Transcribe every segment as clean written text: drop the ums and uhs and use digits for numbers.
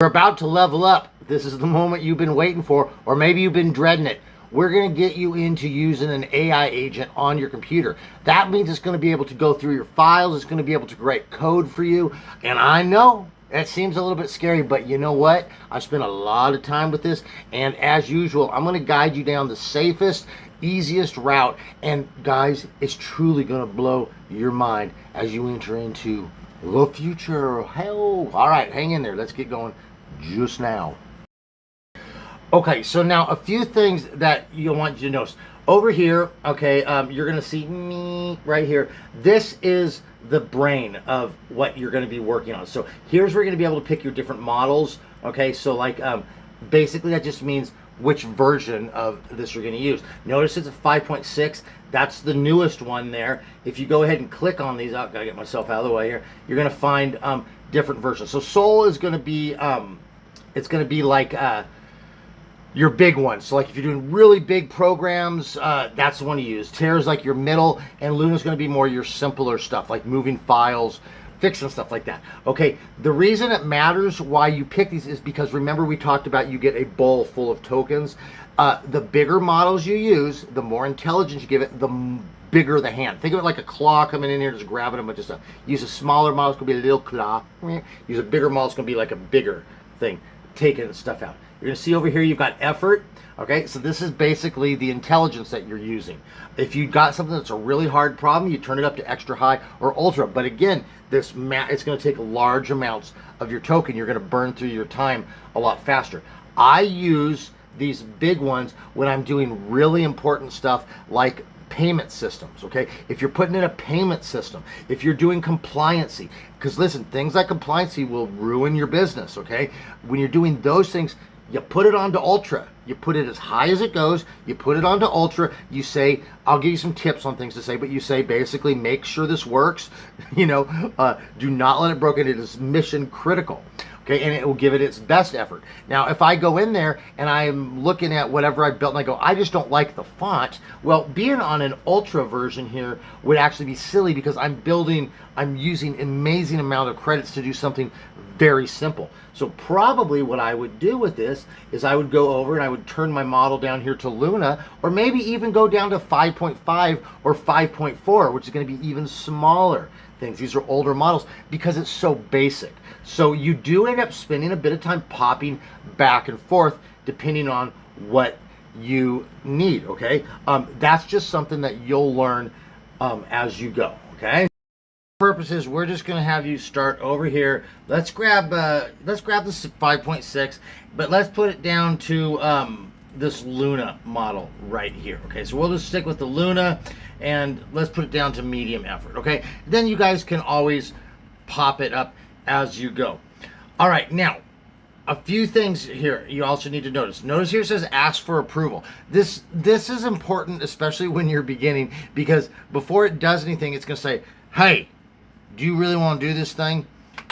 We're about to level up. This is the moment you've been waiting for, or maybe you've been dreading it. We're going to get you into using an AI agent on your computer. That means it's going to be able to go through your files. It's going to be able to write code for you. And I know it seems a little bit scary, but you know what? I've spent a lot of time with this. And as usual, I'm going to guide you down the safest, easiest route. And guys, it's truly going to blow your mind as you enter into the future. Hell, all right, hang in there. Let's get going just now. Okay, so now a few things that you want you to notice. Over here, okay, you're going to see me right here. This is the brain of what you're going to be working on. So here's where you're going to be able to pick your different models. Okay, so like basically that just means which version of this you're going to use. Notice it's a 5.6. That's the newest one there. If you go ahead and click on these, I've got to get myself out of the way here. You're going to find different versions. So Soul is going to be, it's going to be like your big one. So like if you're doing really big programs, that's the one to use. Terra is like your middle, and Luna's going to be more your simpler stuff, like moving files, fixing stuff like that. Okay, the reason it matters why you pick these is because remember we talked about you get a bowl full of tokens. The bigger models you use, the more intelligence you give it, the bigger the hand. Think of it like a claw coming in here, just grabbing a bunch of stuff. Use a smaller model, it's going to be a little claw. Use a bigger model, it's going to be like a bigger thing, taking the stuff out. You're going to see over here you've got effort. Okay, so this is basically the intelligence that you're using. If you got something that's a really hard problem, you turn it up to extra high or ultra. But again, it's going to take large amounts of your token. You're going to burn through your time a lot faster. I use these big ones when I'm doing really important stuff like payment systems. Okay, if you're putting in a payment system, if you're doing compliancy, because listen, things like compliancy will ruin your business. Okay, when you're doing those things, you put it onto ultra. You put it as high as it goes. You put it onto ultra. You say, I'll give you some tips on things to say, but you say basically make sure this works. You know, do not let it broken. It is mission critical. Okay, and it will give it its best effort. Now, if I go in there and I'm looking at whatever I built and I go, I just don't like the font. Well, being on an ultra version here would actually be silly because I'm using an amazing amount of credits to do something very simple. So probably what I would do with this is I would go over and I would turn my model down here to Luna, or maybe even go down to 5.5 or 5.4, which is going to be even smaller things. These are older models because it's so basic. So you do end up spending a bit of time popping back and forth depending on what you need. Okay, that's just something that you'll learn as you go. Okay. Purposes, we're just going to have you start over here. Let's grab this 5.6, but let's put it down to this Luna model right here. Okay, so we'll just stick with the Luna and let's put it down to medium effort. Okay, then you guys can always pop it up as you go. All right, now a few things here you also need to notice. Notice here it says ask for approval. This is important, especially when you're beginning, because before it does anything, it's going to say, hey, do you really want to do this thing?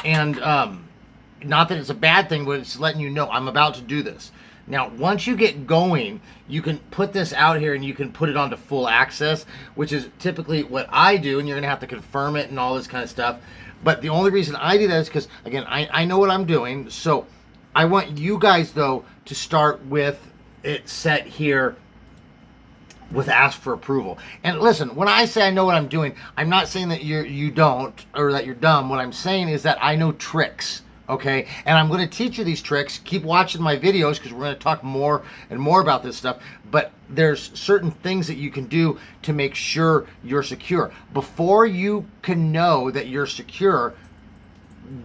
And not that it's a bad thing, but it's letting you know I'm about to do this. Now, once you get going, you can put this out here and you can put it onto full access, which is typically what I do, and you're going to have to confirm it and all this kind of stuff. But the only reason I do that is because, again, I know what I'm doing. So I want you guys, though, to start with it set here with ask for approval. And listen, when I say I know what I'm doing, I'm not saying that you don't or that you're dumb. What I'm saying is that I know tricks, okay? And I'm going to teach you these tricks. Keep watching my videos because we're going to talk more and more about this stuff. But there's certain things that you can do to make sure you're secure. Before you can know that you're secure,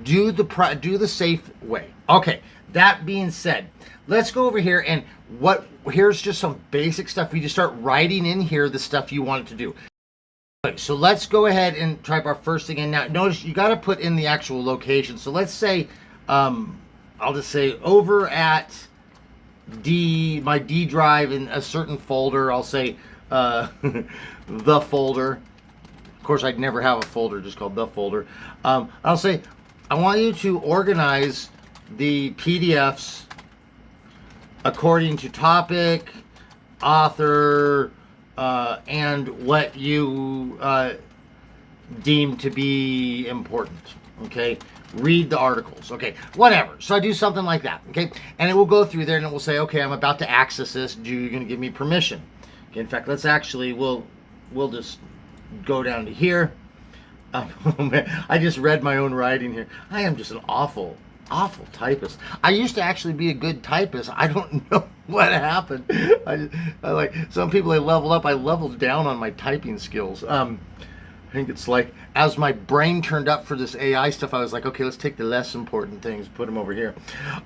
do the safe way. Okay, that being said, let's go over here and here's just some basic stuff. You just start writing in here the stuff you want it to do. Okay, so let's go ahead and type our first thing in. Now, notice you got to put in the actual location. So let's say, I'll just say over at my D drive in a certain folder. I'll say the folder. Of course, I'd never have a folder just called the folder. I'll say I want you to organize the PDFs according to topic, author, and what you deem to be important. Okay, read the articles. Okay, whatever. So I do something like that. Okay, and it will go through there and it will say, okay, I'm about to access this. You're going to give me permission. Okay, in fact, let's actually we'll just go down to here. Oh man, I just read my own writing here. I am just an awful typist. I used to actually be a good typist. I don't know what happened. I like some people, they level up. I leveled down on my typing skills. I think it's like as my brain turned up for this AI stuff, I was like, okay, let's take the less important things, put them over here.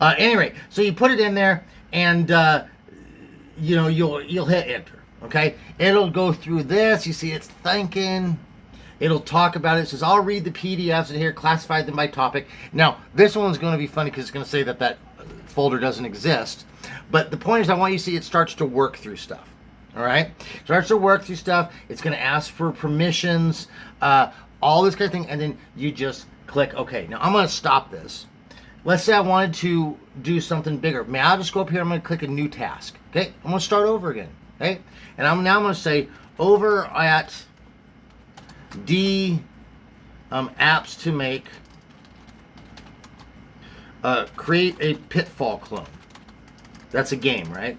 Anyway, so you put it in there, and you know, you'll hit enter. Okay, it'll go through this. You see, it's thinking. It'll talk about it. It says, I'll read the PDFs in here, classify them by topic. Now, this one's going to be funny because it's going to say that folder doesn't exist. But the point is, I want you to see it starts to work through stuff. All right? Starts to work through stuff. It's going to ask for permissions, all this kind of thing. And then you just click OK. Now, I'm going to stop this. Let's say I wanted to do something bigger. May I just go up here? I'm going to click a new task. Okay? I'm going to start over again. Okay? And I'm going to say over at apps to make create a pitfall clone. That's a game, right?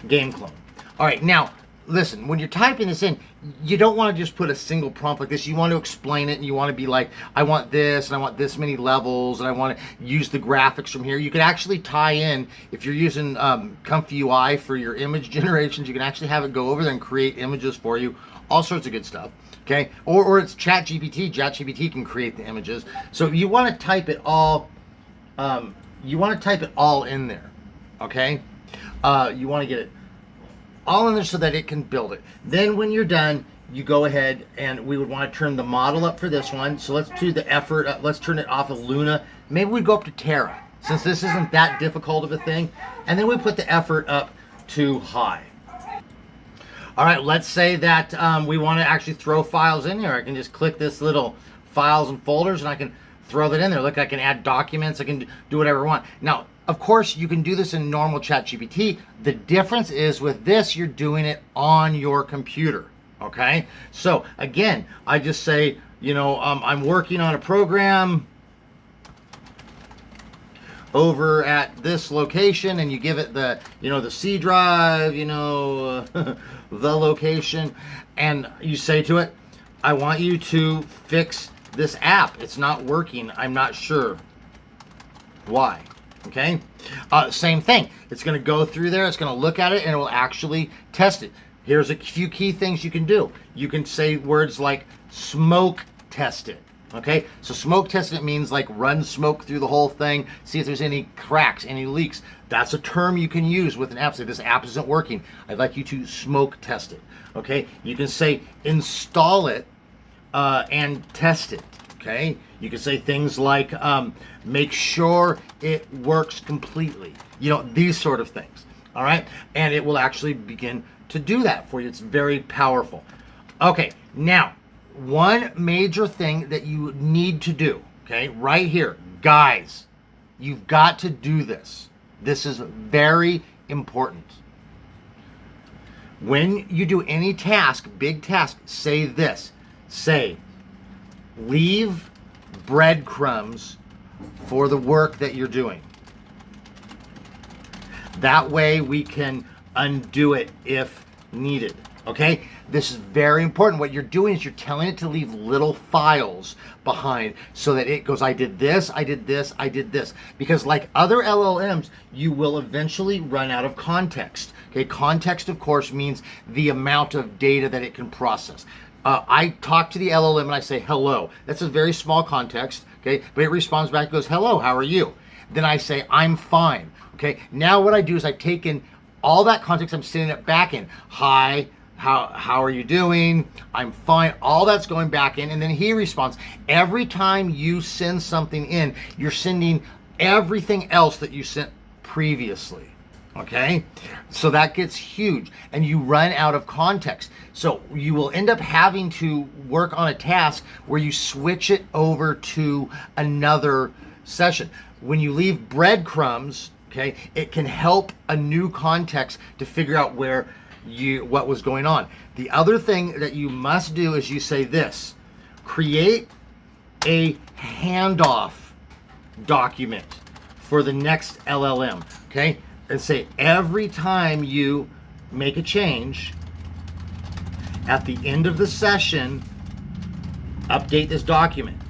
Game clone. All right, now listen, when you're typing this in, you don't want to just put a single prompt like this. You want to explain it, and you want to be like, I want this, and I want this many levels, and I want to use the graphics from here. You can actually tie in, if you're using Comfy UI for your image generations, you can actually have it go over there and create images for you. All sorts of good stuff, okay? Or it's ChatGPT. ChatGPT can create the images. So you want to type it all. You want to type it all in there, okay? You want to get it all in there so that it can build it. Then when you're done, you go ahead, and we would want to turn the model up for this one. So let's do the effort. Let's turn it off of Luna. Maybe we go up to Terra, since this isn't that difficult of a thing. And then we put the effort up to high. All right, let's say that we want to actually throw files in here. I can just click this little files and folders, and I can throw that in there. Look, I can add documents. I can do whatever I want. Now, of course, you can do this in normal ChatGPT. The difference is with this, you're doing it on your computer, okay? So, again, I just say, you know, I'm working on a program over at this location, and you give it the, you know, the C drive, you know, the location, and you say to it, I want you to fix this app. It's not working. I'm not sure why. Okay? Same thing. It's going to go through there. It's going to look at it, and it will actually test it. Here's a few key things you can do. You can say words like smoke test it. Okay, so smoke test it means like run smoke through the whole thing, see if there's any cracks, any leaks. That's a term you can use with an app. Say, this app isn't working. I'd like you to smoke test it. Okay, you can say install it and test it. Okay, you can say things like make sure it works completely. You know, these sort of things. All right, and it will actually begin to do that for you. It's very powerful. Okay, now, one major thing that you need to do, okay, right here, guys, you've got to do this. This is very important. When you do any task, big task, say this. Say, leave breadcrumbs for the work that you're doing. That way we can undo it if needed. Okay, this is very important. What you're doing is you're telling it to leave little files behind so that it goes, I did this, I did this, I did this. Because like other LLMs, you will eventually run out of context. Okay, context, of course, means the amount of data that it can process. I talk to the LLM and I say, hello. That's a very small context, okay? But it responds back and goes, hello, how are you? Then I say, I'm fine, okay? Now what I do is I've taken all that context, I'm sending it back in. Hi. How are you doing? I'm fine. All that's going back in, and then he responds. Every time you send something in, you're sending everything else that you sent previously. Okay? So that gets huge, and you run out of context. So you will end up having to work on a task where you switch it over to another session. When you leave breadcrumbs, okay, it can help a new context to figure out what was going on. The other thing that you must do is you say this, create a handoff document for the next LLM, okay? And say every time you make a change, at the end of the session, update this document.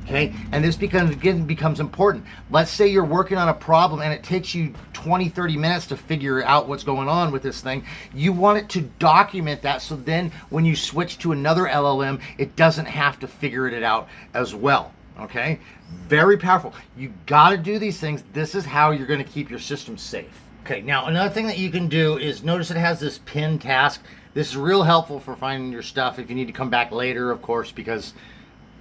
Okay, and this becomes important. Let's say you're working on a problem and it takes you 20-30 minutes to figure out what's going on with this thing. You want it to document that, so then when you switch to another LLM, it doesn't have to figure it out as well. Okay, very powerful. You got to do these things. This is how you're going to keep your system safe. Okay, now another thing that you can do is, notice it has this pin task. This is real helpful for finding your stuff if you need to come back later, of course, because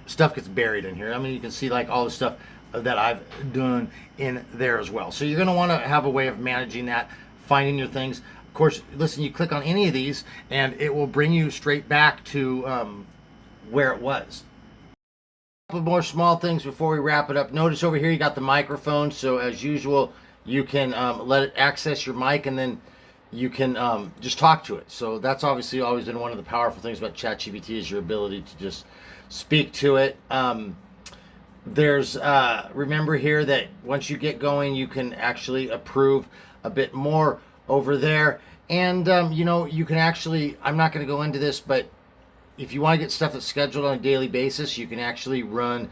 stuff gets buried in here. I mean, you can see like all the stuff that I've done in there as well. So you're going to want to have a way of managing that, finding your things. Of course, listen, you click on any of these and it will bring you straight back to where it was. A couple more small things before we wrap it up. Notice over here you got the microphone. So as usual, you can let it access your mic, and then you can just talk to it. So that's obviously always been one of the powerful things about ChatGPT, is your ability to just speak to it. There's remember here that once you get going, you can actually approve a bit more over there. And you know, you can actually, I'm not going to go into this, but if you want to get stuff that's scheduled on a daily basis, you can actually run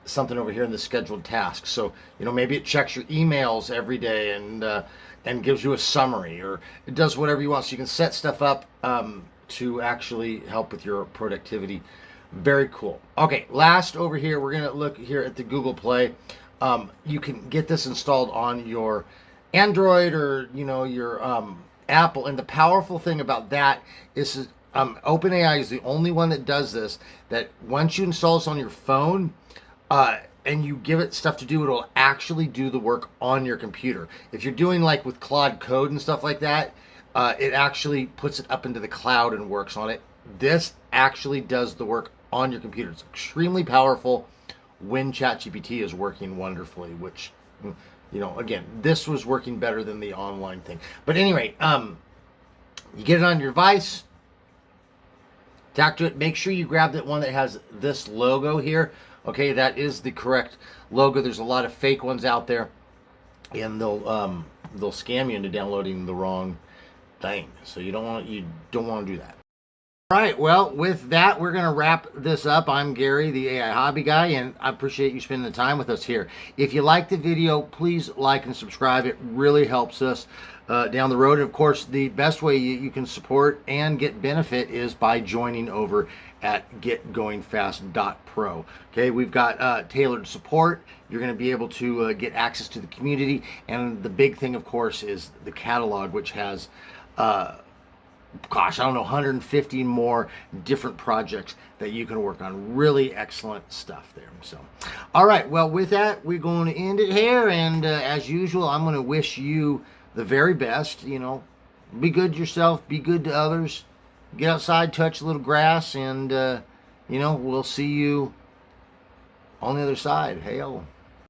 something over here in the scheduled tasks. So, you know, maybe it checks your emails every day and gives you a summary, or it does whatever you want. So you can set stuff up to actually help with your productivity. Very cool. Okay, last over here, we're going to look here at the Google Play. You can get this installed on your Android or, you know, your Apple. And the powerful thing about that is OpenAI is the only one that does this, that once you install this on your phone and you give it stuff to do, it'll actually do the work on your computer. If you're doing like with Claude Code and stuff like that, it actually puts it up into the cloud and works on it. This actually does the work on your computer. It's extremely powerful when ChatGPT is working wonderfully, which, you know, again, this was working better than the online thing. But anyway, you get it on your device, talk to it. Make sure you grab that one that has this logo here. Okay, that is the correct logo. There's a lot of fake ones out there, and they'll scam you into downloading the wrong thing. So you don't want to do that. All right, well, with that, we're going to wrap this up. I'm Gary, the AI hobby guy, and I appreciate you spending the time with us here. If you like the video, please like and subscribe. It really helps us down the road. And of course, the best way you can support and get benefit is by joining over at getgoingfast.pro. Okay, we've got tailored support. You're going to be able to get access to the community, and the big thing, of course, is the catalog, which has gosh, I don't know, 150 more different projects that you can work on. Really excellent stuff there. So, all right, well, with that, we're going to end it here. And as usual, I'm going to wish you the very best. You know, be good to yourself, be good to others, get outside, touch a little grass, and, you know, we'll see you on the other side. Hail.